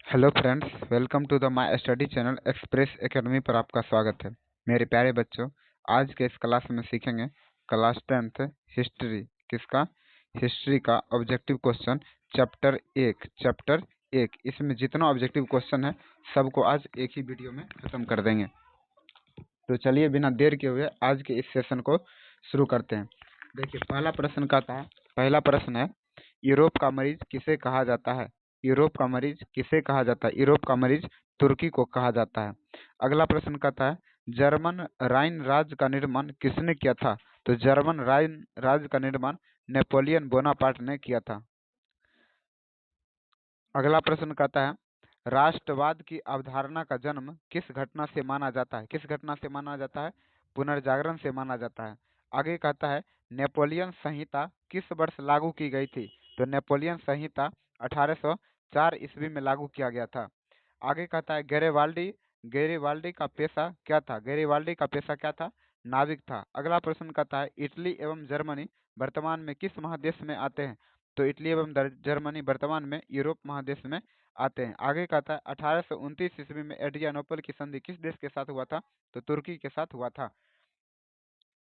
Hello friends, welcome to the my study channel express academy पर आपका स्वागत है। मेरे प्यारे बच्चों, आज के इस क्लास में सीखेंगे क्लास 10th हिस्ट्री। किसका? हिस्ट्री का ऑब्जेक्टिव क्वेश्चन चैप्टर 1। इसमें जितना ऑब्जेक्टिव क्वेश्चन है सबको आज एक ही वीडियो में खत्म कर देंगे। तो चलिए बिना देर किए हुए आज के इस सेशन को शुरू करते हैं। देखिए, पहला प्रश्न है, यूरोप का मरीज किसे कहा जाता है? यूरोप का मरीज किसे कहा जाता है? यूरोप का मरीज तुर्की को कहा जाता है। अगला प्रश्न कहता है, जर्मन राइन राज्य का निर्माण किसने किया था? तो जर्मन राइन राज्य का निर्माण नेपोलियन बोनापार्ट ने किया था। अगला प्रश्न कहता है, राष्ट्रवाद की अवधारणा का जन्म किस घटना से माना जाता है? किस घटना से माना जाता है? पुनर्जागरण से माना जाता है। आगे कहता है, नेपोलियन संहिता किस वर्ष लागू की गई थी? तो नेपोलियन संहिता 1804 ईस्वी में लागू किया गया था। आगे कहता है, गैरिबाल्डी गैरिबाल्डी का पेशा क्या था? गैरिबाल्डी का पेशा क्या था? नाविक था। अगला प्रश्न कहता है, इटली एवं जर्मनी वर्तमान में किस महादेश में आते हैं? तो इटली एवं जर्मनी वर्तमान में यूरोप महादेश में आते हैं। आगे कहता है, 1829 ईस्वी में एड्रियानोपल की संधि किस देश के साथ हुआ था? तो तुर्की के साथ हुआ था।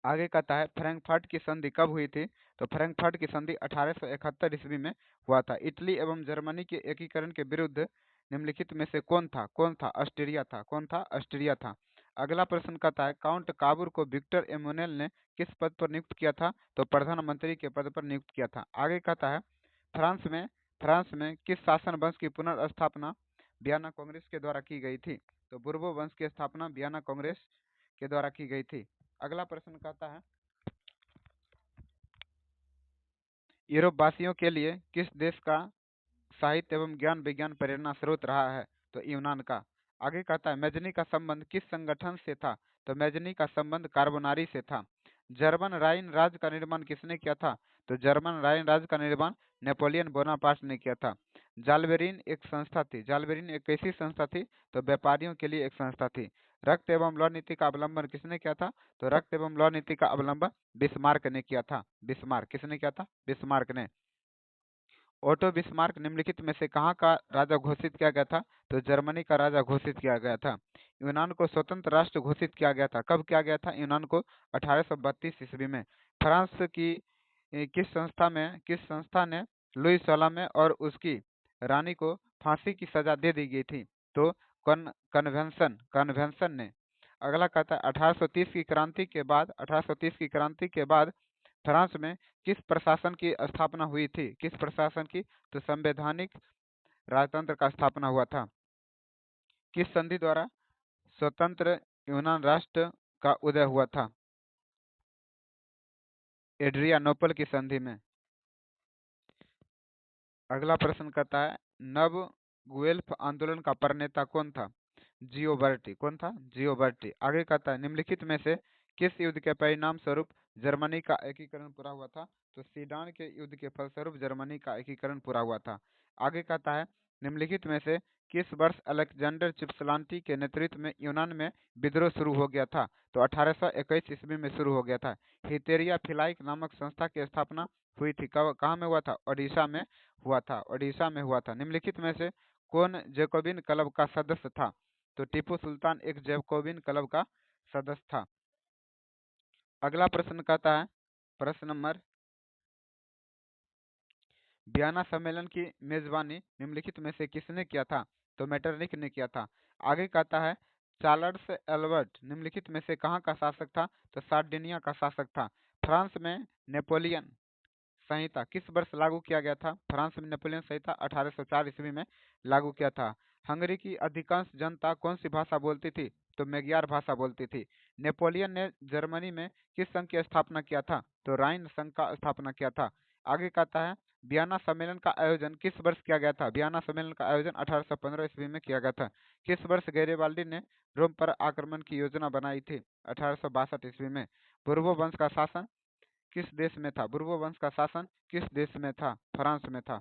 आगे कहता है, फ्रैंकफर्ट की संधि कब हुई थी? तो फ्रैंकफर्ट की संधि 1871 ईस्वी में हुआ था। इटली एवं जर्मनी के एकीकरण के विरुद्ध निम्नलिखित में से कौन था? ऑस्ट्रिया था। कौन था? ऑस्ट्रिया था। अगला प्रश्न कहता है, काउंट काबूर को विक्टर एमुनेल ने किस पद पर नियुक्त किया था? तो प्रधानमंत्री के पद पर नियुक्त किया था। आगे कहता है, फ्रांस में फ्रांस में किस शासन वंश की पुनर्स्थापना वियना कांग्रेस के द्वारा की गई थी? तो बुर्बो वंश की स्थापना वियना कांग्रेस के द्वारा की गई थी। अगला प्रश्न कहता है, यूरोप वासियों के लिए किस देश का साहित्य एवं ज्ञान विज्ञान प्रेरणा स्रोत रहा है? तो यूनान का। आगे कहता है, मैजनी का संबंध किस संगठन से था? तो मैजनी का संबंध कार्बोनारी से था। जर्मन राइन राज्य का निर्माण किसने किया था? तो जर्मन राइन राज्य का निर्माण नेपोलियन बोनापार्ट ने किया था। जालबेरिन एक संस्था थी। जालबेरिन एक कैसी संस्था थी? तो व्यापारियों के लिए एक संस्था थी। रक्त एवं लौ नीति का अवलंबन किसने किया था? तो रक्त एवं लौ नीति का अवलंबन बिस्मार्क ने किया था। बिस्मार्क किसने किया था? बिस्मार्क ने। ओटो बिस्मार्क निम्नलिखित में से कहाँ का राजा घोषित किया गया था? तो जर्मनी का राजा घोषित किया गया था। यूनान को स्वतंत्र राष्ट्र घोषित किया गया था। कब किया गया था यूनान को? 1832 ईस्वी में। फ्रांस की किस संस्था ने लुई 16 में और उसकी रानी को फांसी की सजा दे दी गई थी? तो कन्वेंशन ने। अगला कहता है, 1830 की क्रांति के बाद फ्रांस में किस प्रशासन की स्थापना हुई थी? किस प्रशासन की? तो संवैधानिक राजतंत्र का स्थापना हुआ था। किस संधि द्वारा स्वतंत्र यूनान राष्ट्र का उदय हुआ था? एड्रियानोपल की संधि में। अगला प्रश्न कहता है, नव गुएल्फ आंदोलन का प्रणेता कौन था? जियोबर्टी। कौन था? जियोबर्टी। आगे कहता है, निम्नलिखित में से किस युद्ध के परिणाम स्वरूप जर्मनी का एकीकरण पूरा हुआ था? तो सीडान के युद्ध के फलस्वरूप जर्मनी का एकीकरण पूरा हुआ था। आगे कहता है, निम्नलिखित में से किस वर्ष अलेक्जेंडर चिप्सलांटी के नेतृत्व में यूनान में विद्रोह शुरू हो गया था? तो 1821 ईस्वी में शुरू हो गया था। हितेरिया फिलाइक नामक संस्था की स्थापना हुई थी। कहाँ में हुआ था? ओडिशा में हुआ था। ओडिशा में हुआ था। निम्नलिखित में से कौन जैकोबिन क्लब का सदस्य था? तो टीपू सुल्तान एक जैकोबिन क्लब का सदस्य था। अगला प्रश्न कहता है, प्रश्न नंबर, वियना सम्मेलन की मेजबानी निम्नलिखित में से किसने किया था? तो मेटरनिक ने किया था। आगे कहता है, चार्ल्स एल्बर्ट निम्नलिखित में से कहाँ का शासक था? तो सार्डिनिया का शासक था। फ्रांस में नेपोलियन संहिता किस वर्ष लागू किया गया था? फ्रांस में नेपोलियन संहिता 1804 ईस्वी में लागू किया था। हंगरी की अधिकांश जनता कौन सी भाषा बोलती थी? तो मैग्यार भाषा बोलती थी। नेपोलियन ने जर्मनी में किस संघ की स्थापना किया था? तो राइन संघ का स्थापना किया था। आगे कहता है, वियना सम्मेलन का आयोजन किस वर्ष किया गया था? वियना सम्मेलन का आयोजन 1815 ईस्वी में किया गया था। किस वर्ष गैरिबाल्डी ने रोम पर आक्रमण की योजना बनाई थी? 1862 ईस्वी में। पूर्व वंश का शासन किस देश में था? बुर्बो वंश का शासन किस देश में था? फ्रांस में था।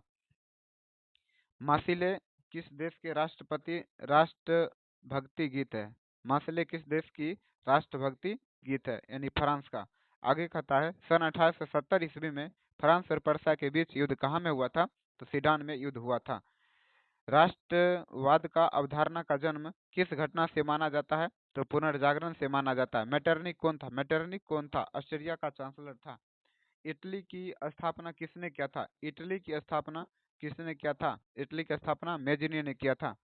मासिले किस देश के राष्ट्रभक्ति गीत है? मासिले किस देश की राष्ट्रभक्ति गीत है? यानी फ्रांस का। आगे कहता है, सन 1870 ईस्वी में फ्रांस और पर्सा के बीच युद्ध कहाँ में हुआ था? तो सीडान में युद्ध हुआ था। राष्ट्रवाद का अवधारणा का जन्म किस घटना से माना जाता है? तो पुनर्जागरण से माना जाता है। मेटरनिक कौन था? मेटरनिक कौन था? ऑस्ट्रिया का चांसलर था। इटली की स्थापना किसने किया था? इटली की स्थापना किसने किया था? इटली की स्थापना मेजिनी ने किया था।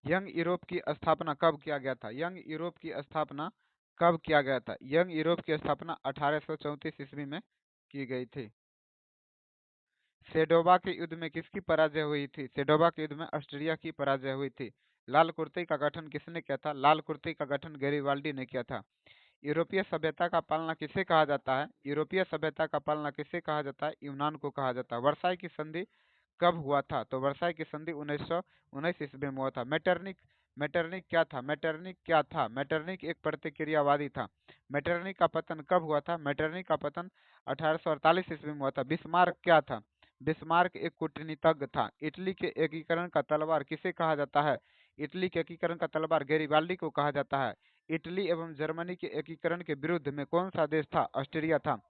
यंग यूरोप की स्थापना कब किया गया था? यंग यूरोप की स्थापना कब किया गया था? यंग यूरोप की स्थापना 1834 ईस्वी में की गई थी। सेडोबा के युद्ध में किसकी पराजय हुई थी? सेडोबा के युद्ध में ऑस्ट्रिया की पराजय हुई थी। लाल कुर्ते का गठन किसने किया था? लाल कुर्ते का गठन गैरिबाल्डी ने किया था। यूरोपीय सभ्यता का पालना किसे कहा जाता है? यूरोपीय सभ्यता का पालना किसे कहा जाता है? यूनान को कहा जाता है। वर्साई की संधि कब हुआ था? तो वर्साई की संधि 1919 ईस्वी में हुआ था। मेटरनिक मेटरनिक क्या था? मेटरनिक क्या था? मेटरनिक एक प्रतिक्रियावादी था। मेटरनिक का पतन कब हुआ था? मेटरनिक का पतन 1848 ईस्वी में हुआ था। बिस्मार्क क्या था? बिस्मार्क एक कूटनीतिज्ञ था। इटली के एकीकरण का तलवार किसे कहा जाता है? इटली के एकीकरण का तलवार गैरिबाल्डी को कहा जाता है। इटली एवं जर्मनी के एकीकरण के विरुद्ध में कौन सा देश था? ऑस्ट्रिया था।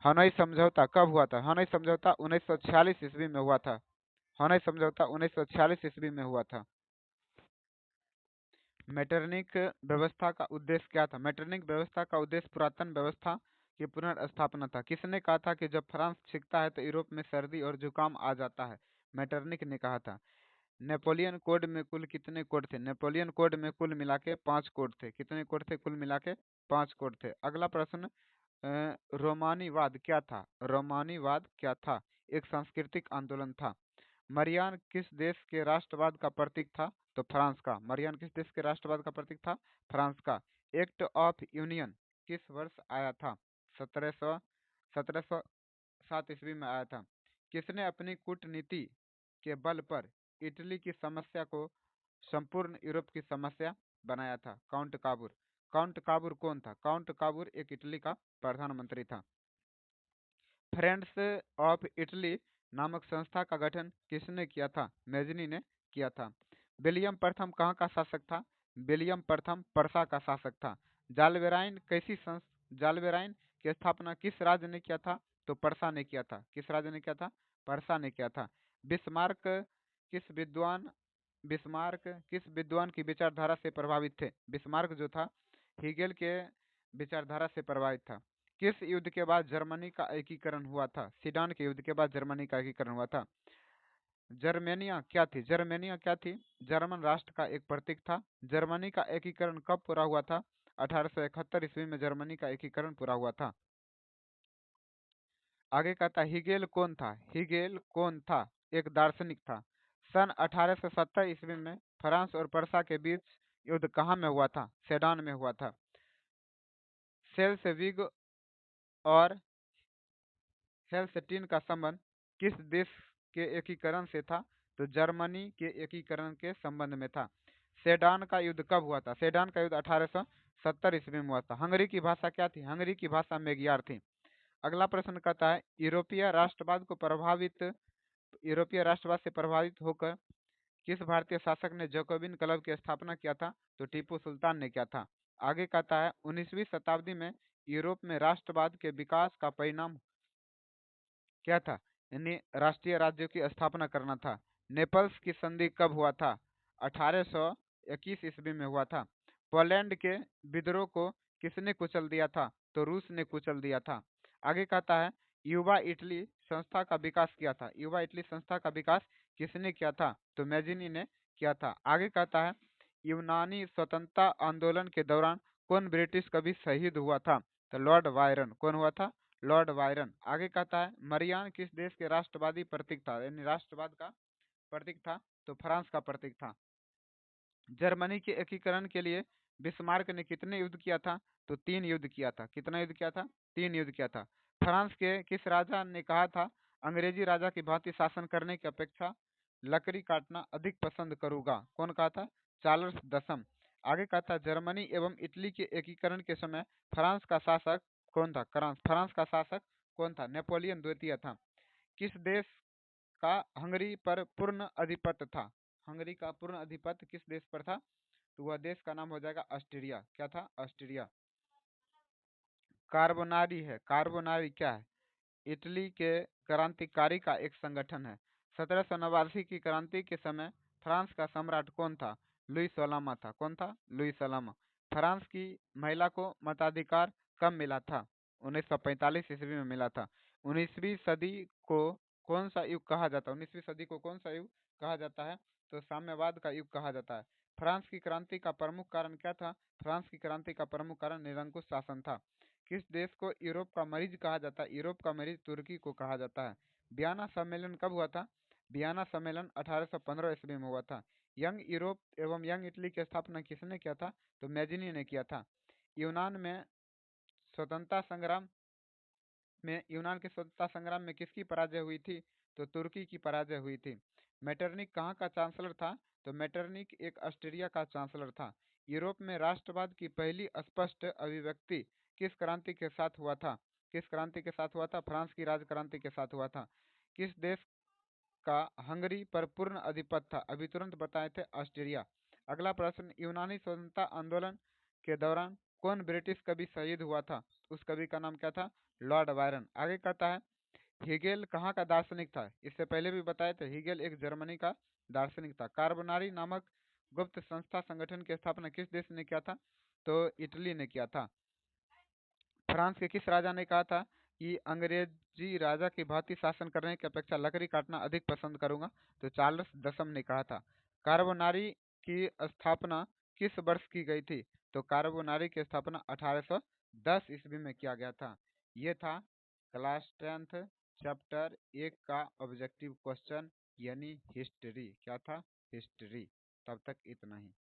हनोई समझौता कब हुआ था? हनोई समझौता 1946 ईस्वी में हुआ था। हनोई समझौता 1946 ईस्वी में हुआ था। मेटरनिक व्यवस्था का उद्देश्य क्या था? मेटरनिक व्यवस्था का उद्देश्य पुरातन व्यवस्था की पुनर्स्थापना था। किसने कहा था कि जब फ्रांस छिपता है तो यूरोप में सर्दी और जुकाम आ जाता है? मेटरनिक ने कहा था। नेपोलियन कोड में कुल कितने कोड थे? नेपोलियन कोड में कुल मिला के 5 कोड थे। कितने कोड थे? कुल मिला के 5 कोड थे। अगला प्रश्न, रोमानीवाद क्या था? रोमानीवाद क्या था? एक सांस्कृतिक आंदोलन था। मरियान किस देश के राष्ट्रवाद का प्रतीक था? तो फ्रांस का। मरियान किस देश के राष्ट्रवाद का प्रतीक था? फ्रांस का। एक्ट ऑफ यूनियन किस वर्ष आया था? 1707 ईस्वी में आया था। किसने अपनी कूटनीति के बल पर इटली की समस्या को संपूर्ण यूरोप की समस्या बनाया था? काउंट काबूर। काउंट काबूर कौन था? काउंट काबूर एक इटली का प्रधानमंत्री था। फ्रेंड्स ऑफ इटली नामक संस्था का गठन किसने किया था? मेजनी ने किया था। विलियम प्रथम कहाँ का शासक था? विलियम प्रथम पर्सा का शासक था। जालवेराइन जालवेराइन की स्थापना किस राज्य ने किया था? तो पर्सा ने किया था। किस राज्य ने किया था? पर्सा ने किया था। बिस्मार्क किस विद्वान बिस्मार्क किस विद्वान की विचारधारा से प्रभावित थे? बिस्मार्क जो था हीगेल के विचारधारा से प्रभावित था। किस युद्ध के बाद जर्मनी का एकीकरण हुआ था? सीडान के युद्ध के बाद जर्मनी का एकीकरण हुआ था। जर्मेनिया क्या थी? जर्मेनिया क्या थी? जर्मन राष्ट्र का एक प्रतीक था। जर्मनी का एकीकरण कब पूरा हुआ था? 1871 ईस्वी में जर्मनी का एकीकरण पूरा हुआ था। आगे कहता हिगेल कौन था? हिगेल कौन था? एक दार्शनिक था। सन 1870 ईस्वी में फ्रांस और पर्सा के बीच युद्ध कहाँ में हुआ था? सेडान में हुआ था। सेल्सविग और हेल्सटीन का संबंध किस देश के एकीकरण से था? तो जर्मनी के एकीकरण के संबंध में था। सेडान का युद्ध कब हुआ था? सेडान का युद्ध 1870 ईस्वी में हुआ था। हंगरी की भाषा क्या थी? हंगरी की भाषा मेगियार थी। अगला प्रश्न कहता है यूरोपीय राष्ट्रवाद से प्रभावित होकर किस भारतीय शासक ने जैकोबिन क्लब की स्थापना किया था? तो टीपू सुल्तान ने किया था। आगे कहता है 19वीं शताब्दी में यूरोप में राष्ट्रवाद के विकास का परिणाम क्या था? यानी राष्ट्रीय राज्यों की स्थापना करना था। नेपल्स की संधि कब हुआ था? 1821 ईस्वी में हुआ था। पोलैंड के विद्रोह को किसने कुचल दिया था? तो रूस ने कुचल दिया था। आगे कहता है युवा इटली संस्था का विकास किया था। युवा इटली संस्था का विकास किसने किया था? तो मैजिनी ने किया था। आगे कहता है यूनानी स्वतंत्रता आंदोलन के दौरान कौन ब्रिटिश कवि शहीद हुआ था? तो लॉर्ड वायरन। कौन हुआ था? Lord Byron. आगे कहता है मरियान किस देश के राष्ट्रवादी प्रतीक था? यानी राष्ट्रवाद का प्रतीक था। तो फ्रांस का प्रतीक था। जर्मनी के एकीकरण के लिए बिस्मार्क ने कितने युद्ध किया था? तो 3 युद्ध किया था। कितना युद्ध किया था? 3 युद्ध किया था। फ्रांस के किस राजा ने कहा था अंग्रेजी राजा की भांति शासन करने की अपेक्षा लकड़ी काटना अधिक पसंद करूंगा? कौन कहा था? चार्ल्स दसम। आगे कहा था जर्मनी एवं इटली के एकीकरण के समय फ्रांस का शासक कौन था? फ्रांस का शासक कौन था? नेपोलियन द्वितीय था। किस देश का हंगरी पर पूर्ण अधिपत्य था? हंगरी का पूर्ण अधिपत्य किस देश पर था? तो वह देश का नाम हो जाएगा ऑस्ट्रिया। क्या था? ऑस्ट्रिया। कार्बोनारी है। कार्बोनारी क्या है? इटली के क्रांतिकारी का एक संगठन है। 1789 की क्रांति के समय फ्रांस का सम्राट कौन था? लुई सोलामा था। कौन था? लुई सोलामा। फ्रांस की महिला को मताधिकार कब मिला था? 1945 ईस्वी में मिला था। 19वीं सदी को कौन सा युग कहा जाता है? 19वीं सदी को कौन सा युग कहा जाता है? तो साम्यवाद का युग कहा जाता है। फ्रांस की क्रांति का प्रमुख कारण क्या था? फ्रांस की क्रांति का प्रमुख कारण निरंकुश शासन था। किस देश को यूरोप का मरीज कहा जाता है? यूरोप का मरीज तुर्की को कहा जाता है। वियना सम्मेलन कब हुआ था? वियना सम्मेलन 1815 ईस्वी में हुआ था। यंग यूरोप एवं यंग इटली की स्थापना किसने किया था? तो मैजिनी ने किया था। यूनान में स्वतंत्रता संग्राम यूनान के स्वतंत्रता संग्राम में किसकी पराजय हुई थी? तो तुर्की की पराजय हुई थी। मेटरनिक कहाँ का चांसलर था? तो मेटरनिक एक ऑस्ट्रिया का चांसलर था। यूरोप में राष्ट्रवाद की पहली स्पष्ट अभिव्यक्ति किस क्रांति के साथ हुआ था? किस क्रांति के साथ हुआ था? फ्रांस की राजक्रांति के साथ हुआ था। किस देश का हंगरी पर पूर्ण अधिपत्य था? अभी तुरंत बताए थे, ऑस्ट्रिया। अगला प्रश्न, यूनानी स्वतंत्रता आंदोलन के दौरान कौन ब्रिटिश कवि शहीद हुआ था? उस कवि का नाम क्या था? Lord Byron. आगे कहता है, हीगेल कहाँ का दार्शनिक था? इससे पहले भी बताए थे, हीगेल एक जर्मनी का दार्शनिक था। कार्बोनारी नामक गुप्त संस्था संगठन की स्थापना किस देश ने किया था? तो इटली ने किया था। फ्रांस के किस राजा ने कहा था कि अंग्रेजी राजा की भांति शासन करने की अपेक्षा लकड़ी काटना अधिक पसंद करूंगा? तो चार्ल्स दसम ने कहा था। कार्बोनारी की स्थापना किस वर्ष की गई थी? तो कार्बोनारी की स्थापना 1810 ईस्वी में किया गया था। ये था क्लास 10th चैप्टर 1 का ऑब्जेक्टिव क्वेश्चन, यानी हिस्ट्री। क्या था? हिस्ट्री। तब तक इतना ही।